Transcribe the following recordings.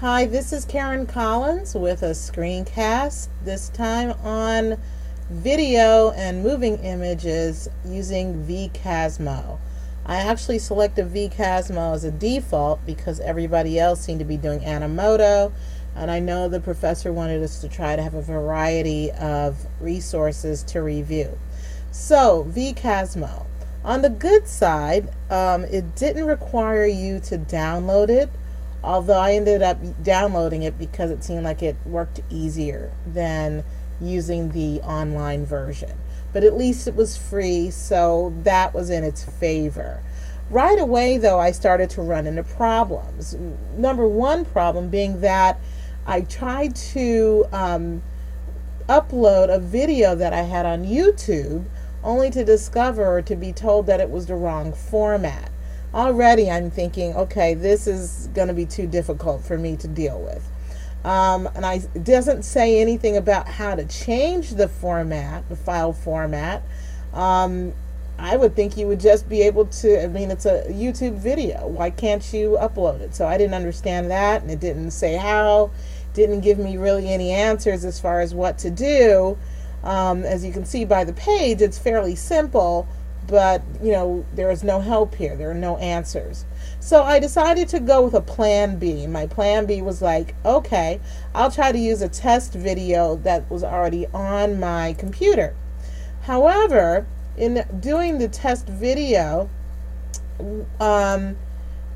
Hi, this is Karen Collins with a screencast, this time on video and moving images using Vcasmo. I actually selected Vcasmo as a default because everybody else seemed to be doing Animoto, and I know the professor wanted us to try to have a variety of resources to review. So, Vcasmo. On the good side, it didn't require you to download it, although I ended up downloading it because it seemed like it worked easier than using the online version. But at least it was free, so that was in its favor. Right away, though, I started to run into problems. Number one problem being that I tried to upload a video that I had on YouTube, only to discover or to be told that it was the wrong format. Already I'm thinking, okay, this is going to be too difficult for me to deal with. It doesn't say anything about how to change the format, the file format. I would think you would just be able to, I mean, it's a YouTube video. Why can't you upload it? So I didn't understand that, and it didn't say how, didn't give me really any answers as far as what to do. As you can see by the page, it's fairly simple, but there is no help here. There are no answers. So I decided to go with a plan B. My plan B was like, okay, I'll try to use a test video that was already on my computer. However, in doing the test video,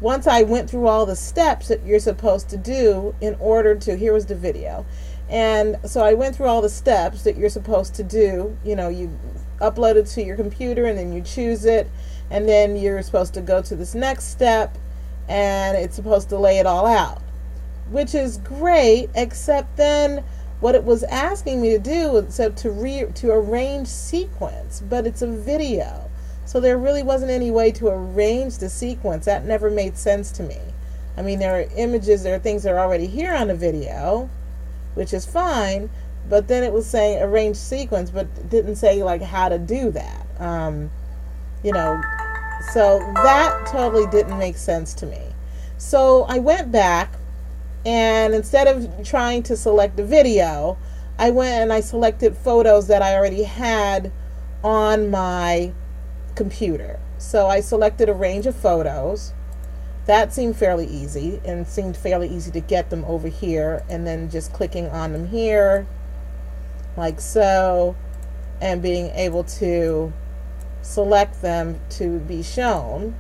once I went through all the steps that you're supposed to do in order to, here was the video. And so I went through all the steps that you're supposed to do. You upload it to your computer and then you choose it, and then you're supposed to go to this next step and it's supposed to lay it all out, which is great, except then what it was asking me to do was to arrange sequence, but it's a video, so there really wasn't any way to arrange the sequence. That never made sense to me. I mean, there are images, there are things that are already here on the video, which is fine, but then it was saying arrange sequence, but it didn't say like how to do that. So that totally didn't make sense to me. So I went back, and instead of trying to select the video, I went and I selected photos that I already had on my computer. So I selected a range of photos. That seemed fairly easy, and it seemed fairly easy to get them over here, and then just clicking on them here like so, and being able to select them to be shown.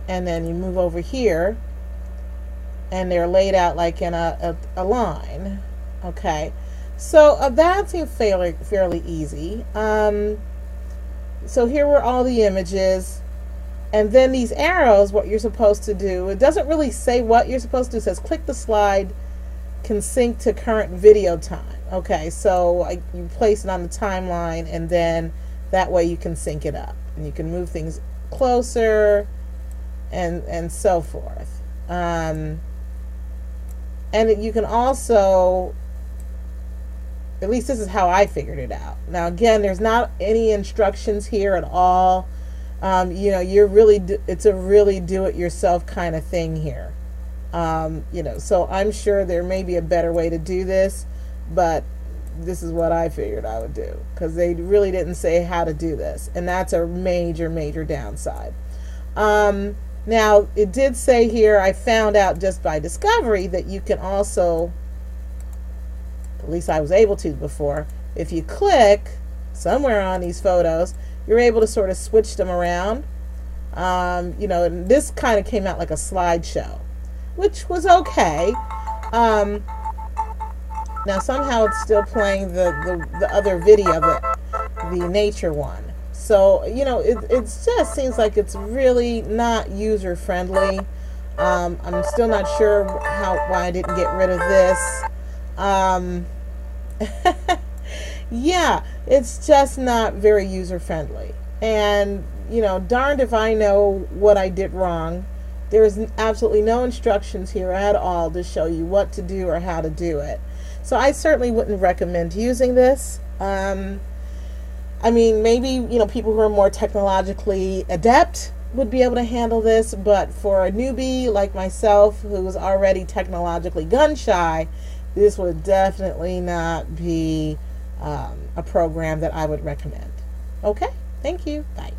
And then you move over here and they're laid out like in a line. Okay, so that seemed fairly easy. So here were all the images. And then these arrows, what you're supposed to do, it doesn't really say what you're supposed to do. It says click the slide, can sync to current video time. Okay, so you place it on the timeline, and then that way you can sync it up. And you can move things closer and so forth. And you can also, at least this is how I figured it out. Now again, there's not any instructions here at all. It's a really do-it-yourself kind of thing here. So I'm sure there may be a better way to do this, but this is what I figured I would do, because they really didn't say how to do this, and that's a major downside. Now, it did say here, I found out just by discovery, that you can also, at least I was able to before, if you click somewhere on these photos, you're able to sort of switch them around. And this kind of came out like a slideshow, which was okay. Now somehow it's still playing the other video, the nature one. So it just seems like it's really not user friendly. I'm still not sure why I didn't get rid of this. Yeah, it's just not very user friendly. And darned if I know what I did wrong. There's absolutely no instructions here at all to show you what to do or how to do it. So I certainly wouldn't recommend using this. I mean, maybe people who are more technologically adept would be able to handle this, but for a newbie like myself who's already technologically gun shy, this would definitely not be a program that I would recommend. Okay, thank you. Bye.